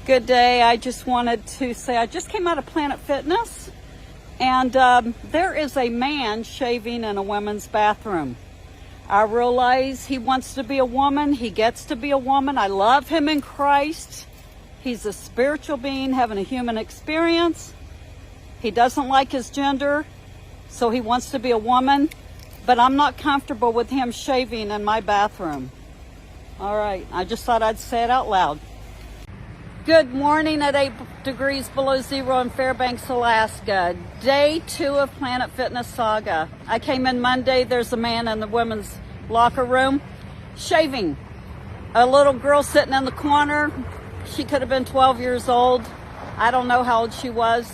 Good day. I just wanted to say I just came out of Planet Fitness, and there is a man shaving in a women's bathroom. I realize he wants to be a woman. He gets to be a woman. I love him in Christ. He's a spiritual being having a human experience. He doesn't like his gender, so he wants to be a woman, but I'm not comfortable with him shaving in my bathroom. All right, I just thought I'd say it out loud. Good morning at 8 degrees below zero in Fairbanks, Alaska. Day 2 of Planet Fitness saga. I came in Monday. There's a man in the women's locker room shaving. A little girl sitting in the corner. She could have been 12 years old. I don't know how old she was.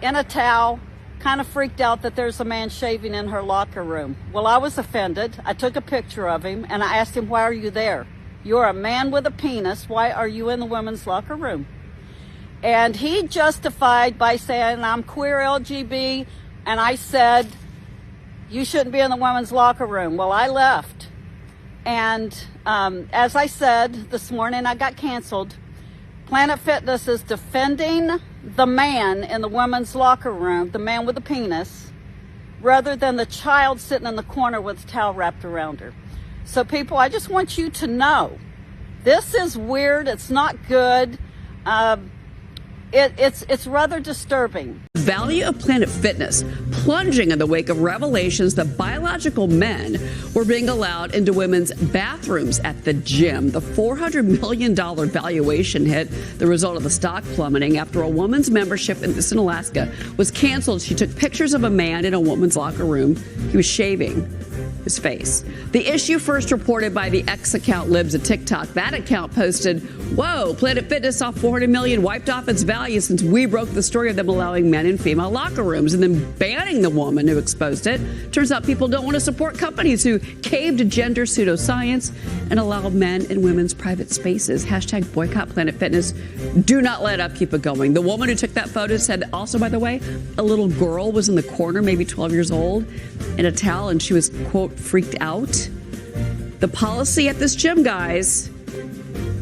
In a towel. Kind of freaked out that there's a man shaving in her locker room. Well, I was offended. I took a picture of him and I asked him, why are you there? You're a man with a penis. Why are you in the women's locker room? And he justified by saying, I'm queer LGB. And I said, you shouldn't be in the women's locker room. Well, I left. And as I said this morning, I got canceled. Planet Fitness is defending the man in the women's locker room, the man with the penis, rather than the child sitting in the corner with a towel wrapped around her. So people, I just want you to know, this is weird. It's not good. It's rather disturbing. Value of Planet Fitness plunging in the wake of revelations that biological men were being allowed into women's bathrooms at the gym. The $400 million valuation hit the result of the stock plummeting after a woman's membership in Alaska was canceled. She took pictures of a man in a woman's locker room. He was shaving his face. The issue first reported by the X account Libs at TikTok. That account posted, whoa, Planet Fitness saw $400 million wiped off its value since we broke the story of them allowing men in female locker rooms and then banning the woman who exposed it. Turns out people don't want to support companies who cave to gender pseudoscience and allow men in women's private spaces. Hashtag boycott Planet Fitness. Do not let up. Keep it going. The woman who took that photo said also, by the way, a little girl was in the corner, maybe 12 years old, in a towel, and she was, quote, freaked out. The policy at this gym, guys,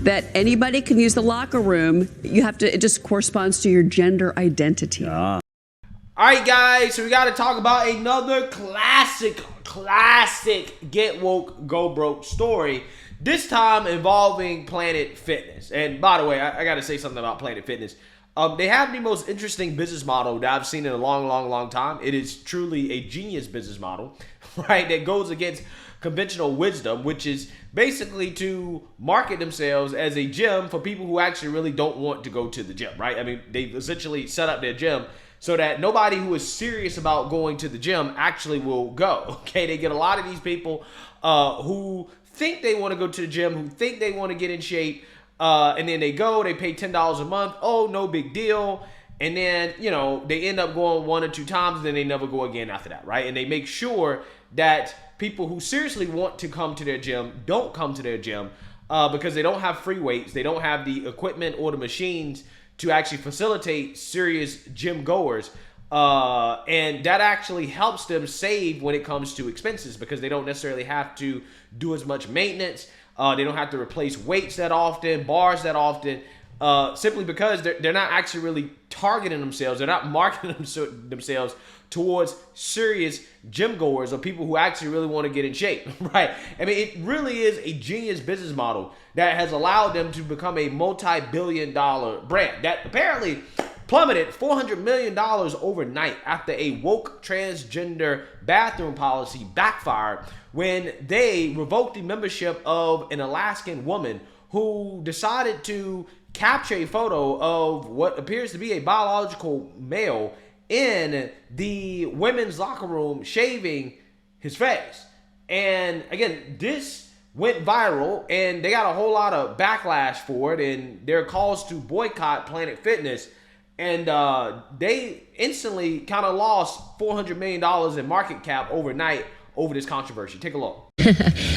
that anybody can use the locker room, you have to, it just corresponds to your gender identity. Yeah. All right, guys, so we got to talk about another classic Get Woke, Go Broke story, this time involving Planet Fitness. And by the way, I got to say something about Planet Fitness. They have the most interesting business model that I've seen in a long time. It is truly a genius business model, right, that goes against conventional wisdom, which is basically to market themselves as a gym for people who actually really don't want to go to the gym, right? I mean, they essentially set up their gym so that nobody who is serious about going to the gym actually will go, okay? They get a lot of these people who think they want to go to the gym, who think they want to get in shape, and then they go, they pay $10 a month. Oh, no big deal. And then, you know, they end up going 1 or 2 times and then they never go again after that, right? And they make sure that people who seriously want to come to their gym don't come to their gym because they don't have free weights. They don't have the equipment or the machines to actually facilitate serious gym goers. And that actually helps them save when it comes to expenses because they don't necessarily have to do as much maintenance. They don't have to replace weights that often, bars that often, simply because they're not actually really targeting themselves. They're not marketing themselves towards serious gym goers or people who actually really want to get in shape, right? I mean, it really is a genius business model that has allowed them to become a multi-billion-dollar brand that apparently plummeted $400 million overnight after a woke transgender bathroom policy backfired when they revoked the membership of an Alaskan woman who decided to capture a photo of what appears to be a biological male in the women's locker room shaving his face. And again, this went viral and they got a whole lot of backlash for it, and there are calls to boycott Planet Fitness. And they instantly kind of lost $400 million in market cap overnight over this controversy. Take a look.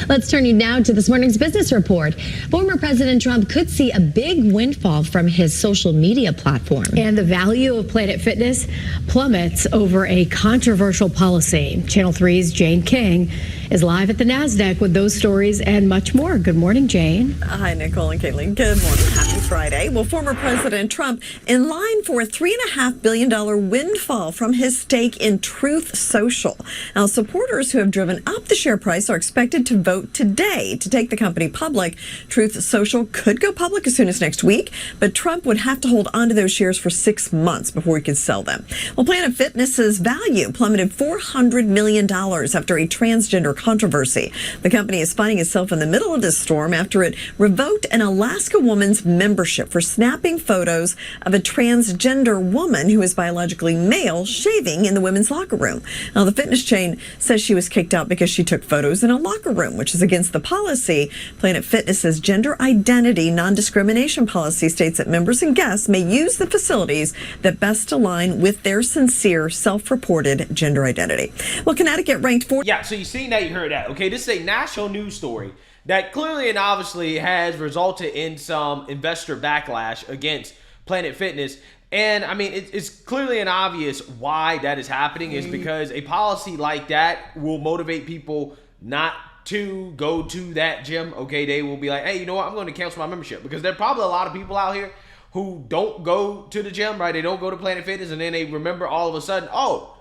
Let's turn you now to this morning's business report. Former President Trump could see a big windfall from his social media platform. And the value of Planet Fitness plummets over a controversial policy. Channel 3's Jane King is live at the NASDAQ with those stories and much more. Good morning, Jane. Hi, Nicole and Caitlin. Good morning. Happy Friday. Well, former President Trump in line for a $3.5 billion windfall from his stake in Truth Social. Now, supporters who have driven up the share price are expected to vote today to take the company public. Truth Social could go public as soon as next week, but Trump would have to hold onto those shares for 6 months before he could sell them. Well, Planet Fitness's value plummeted $400 million after a transgender controversy. The company is finding itself in the middle of this storm after it revoked an Alaska woman's membership for snapping photos of a transgender woman who is biologically male shaving in the women's locker room. Now, the fitness chain says she was kicked out because she took photos in a locker room, which is against the policy. Planet Fitness's gender identity non-discrimination policy states that members and guests may use the facilities that best align with their sincere, self-reported gender identity. Well, Connecticut ranked fourth. Yeah, so you seen that, you heard that. Okay, this is a national news story that clearly and obviously has resulted in some investor backlash against Planet Fitness. And I mean, it's clearly and obvious why that is happening is because a policy like that will motivate people not to go to that gym. Okay, they will be like, hey, you know what? I'm going to cancel my membership, because there are probably a lot of people out here who don't go to the gym, right? They don't go to Planet Fitness, and then they remember all of a sudden, oh,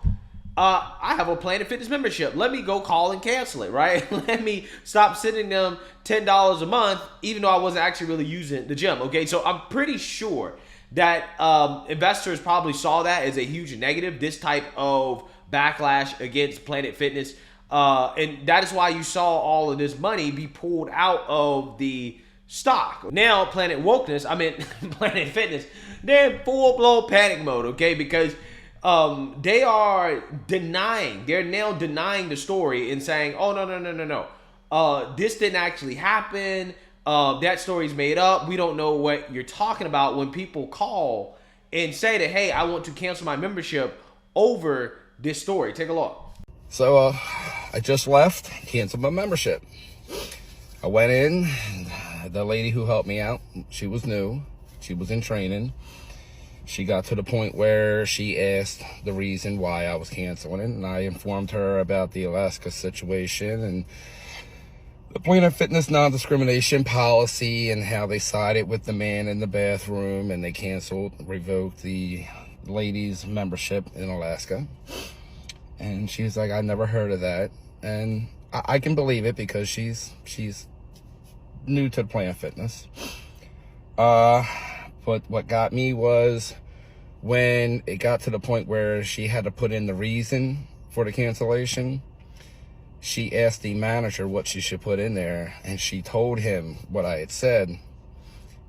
I have a Planet Fitness membership. Let me go call and cancel it, right? Let me stop sending them $10 a month, even though I wasn't actually really using the gym, okay? So I'm pretty sure that investors probably saw that as a huge negative, this type of backlash against Planet Fitness. And that is why you saw all of this money be pulled out of the stock. Now, Planet Fitness, they're in full-blown panic mode, okay? Because they're now denying the story and saying, oh, no. This didn't actually happen. That story's made up. We don't know what you're talking about. When people call and say that, hey, I want to cancel my membership over this story. Take a look. So I just left, canceled my membership. I went in, the lady who helped me out, she was new. She was in training. She got to the point where she asked the reason why I was canceling it, and I informed her about the Alaska situation and the Planet Fitness non-discrimination policy and how they sided with the man in the bathroom, and they revoked the lady's membership in Alaska. And she was like, I never heard of that. And I can believe it because she's new to Planet Fitness. But what got me was when it got to the point where she had to put in the reason for the cancellation. She asked the manager what she should put in there, and she told him what I had said.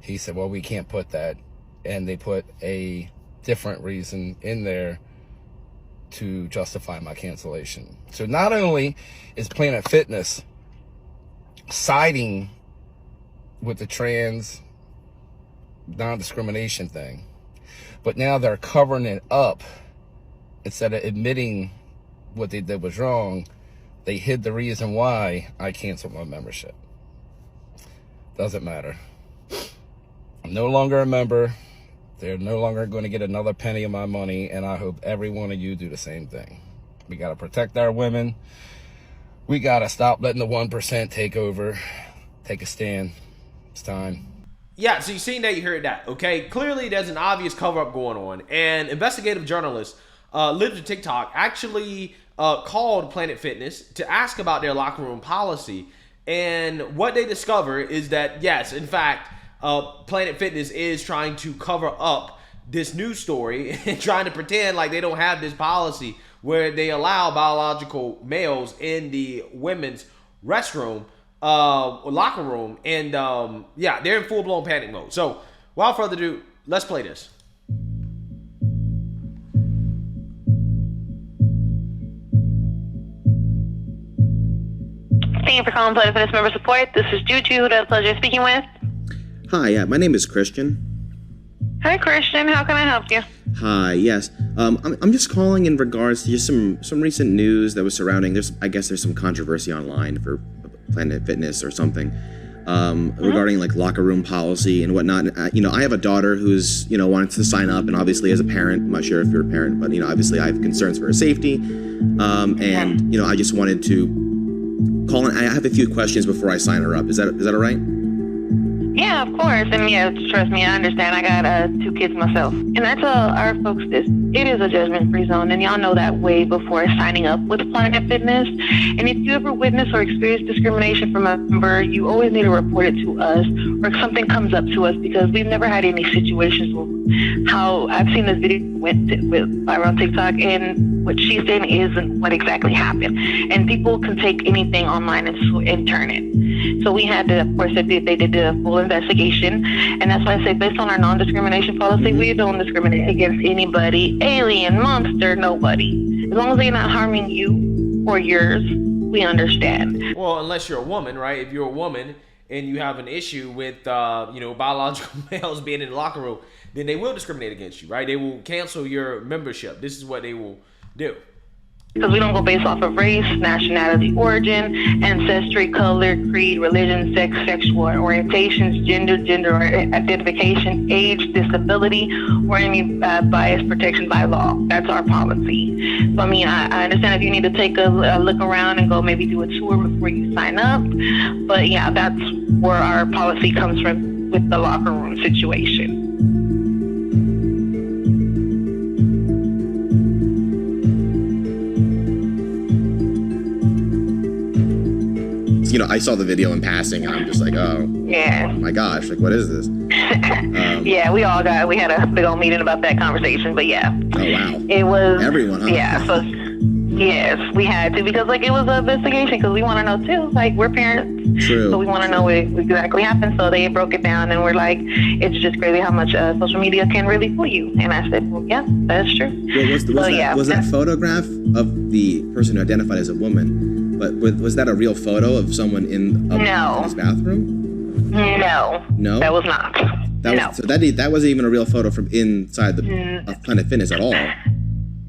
He said, well, we can't put that. And they put a different reason in there to justify my cancellation. So not only is Planet Fitness siding with the trans non-discrimination thing, but now they're covering it up. Instead of admitting what they did was wrong, they hid the reason why I canceled my membership. Doesn't matter. I'm no longer a member. They're no longer going to get another penny of my money, and I hope every one of you do the same thing. We got to protect our women. We got to stop letting the 1% take over. Take a stand. It's time. Yeah, so you seen that, you heard that, okay? Clearly, there's an obvious cover-up going on, and investigative journalists lived to TikTok actually called Planet Fitness to ask about their locker room policy, and what they discovered is that, yes, in fact, Planet Fitness is trying to cover up this news story and trying to pretend like they don't have this policy where they allow biological males in the women's restroom, locker room, and yeah, they're in full-blown panic mode. So, without further ado, let's play this. Thank you for calling Planet Fitness Member Support. This is Juju, who I have the pleasure of speaking with. Hi, my name is Christian. Hi, Christian. How can I help you? Hi, yes. I'm just calling in regards to just some recent news that was surrounding. I guess there's some controversy online for Planet Fitness or something regarding like locker room policy and whatnot. I have a daughter who's wanted to sign up, and obviously as a parent, I'm not sure if you're a parent, but obviously I have concerns for her safety, and I just wanted to call in. I have a few questions before I sign her up. Is that all right? Yeah, of course. And yeah, trust me, I understand. I got 2 kids myself. And I tell our folks this, it is a judgment-free zone, and y'all know that way before signing up with Planet Fitness. And if you ever witness or experience discrimination from a member, you always need to report it to us, or if something comes up to us, because we've never had any situations where how I've seen this video with viral on TikTok, and what she's saying isn't what exactly happened. And people can take anything online and turn it. So we had to, of course, they did a full investigation, and that's why I say, based on our non-discrimination policy, we don't discriminate against anybody, alien, monster, nobody. As long as they're not harming you or yours, we understand. Well, unless you're a woman, right? If you're a woman and you have an issue with, biological males being in the locker room, then they will discriminate against you, right? They will cancel your membership. This is what they will do. Because we don't go based off of race, nationality, origin, ancestry, color, creed, religion, sex, sexual orientations, gender identification, age, disability, or any bias protection by law. That's our policy. So, I mean, I understand if you need to take a look around and go maybe do a tour before you sign up. But, yeah, that's where our policy comes from with the locker room situation. I saw the video in passing, and I'm just like, oh my gosh, like, what is this? Yeah, we had a big old meeting about that conversation, but yeah. Oh, wow. It was everyone, huh? Yeah, so yes, we had to, because like it was an investigation, because we want to know too, like we're parents. True. So we want to know what exactly happened. So they broke it down, and we're like, it's just crazy how much social media can really fool you. And I said, well, yeah, that's true. Well, was that photograph of the person who identified as a woman? But was that a real photo of someone in his bathroom? No, that was not. So that wasn't even a real photo from inside of Planet Fitness at all.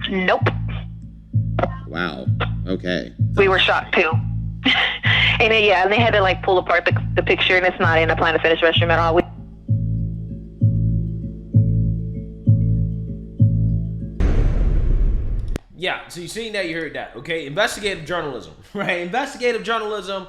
Nope. Wow. Okay. We were shocked too. And they had to like pull apart the picture, and it's not in a Planet Fitness restroom at all. Yeah, so you seen that, you heard that, okay? Investigative journalism, right? Investigative journalism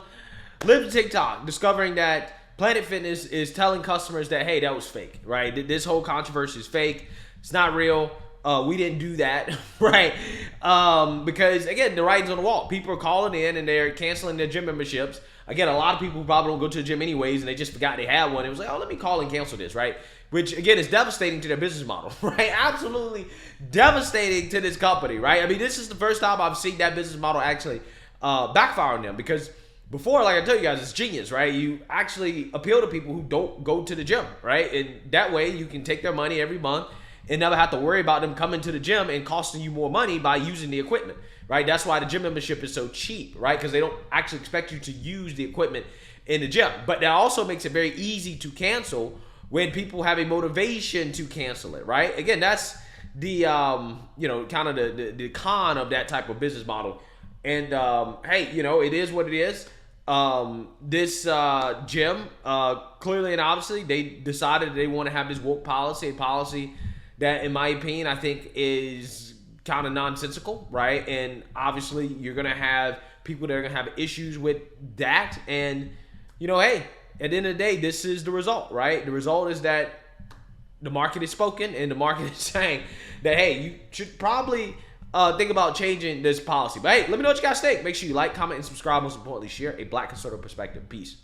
lived TikTok, discovering that Planet Fitness is telling customers that, hey, that was fake, right? This whole controversy is fake. It's not real. We didn't do that, right? Because, again, the writing's on the wall. People are calling in, and they're canceling their gym memberships. Again, a lot of people probably don't go to the gym anyways, and they just forgot they had one. It was like, oh, let me call and cancel this, right? Which, again, is devastating to their business model, right? Absolutely devastating to this company, right? I mean, this is the first time I've seen that business model actually backfire on them, because before, like I tell you guys, it's genius, right? You actually appeal to people who don't go to the gym, right? And that way you can take their money every month and never have to worry about them coming to the gym and costing you more money by using the equipment, right? That's why the gym membership is so cheap, right? Because they don't actually expect you to use the equipment in the gym. But that also makes it very easy to cancel when people have a motivation to cancel it, right? Again, that's the, kind of the con of that type of business model. And, hey, it is what it is. This gym, clearly and obviously, they decided they want to have this woke policy, a policy that, in my opinion, I think is kind of nonsensical, right? And obviously, you're going to have people that are going to have issues with that. And, hey, at the end of the day, this is the result, right? The result is that the market is spoken, and the market is saying that, hey, you should probably think about changing this policy. But hey, let me know what you guys think. Make sure you like, comment, and subscribe. Most importantly, share a Black conservative perspective. Peace.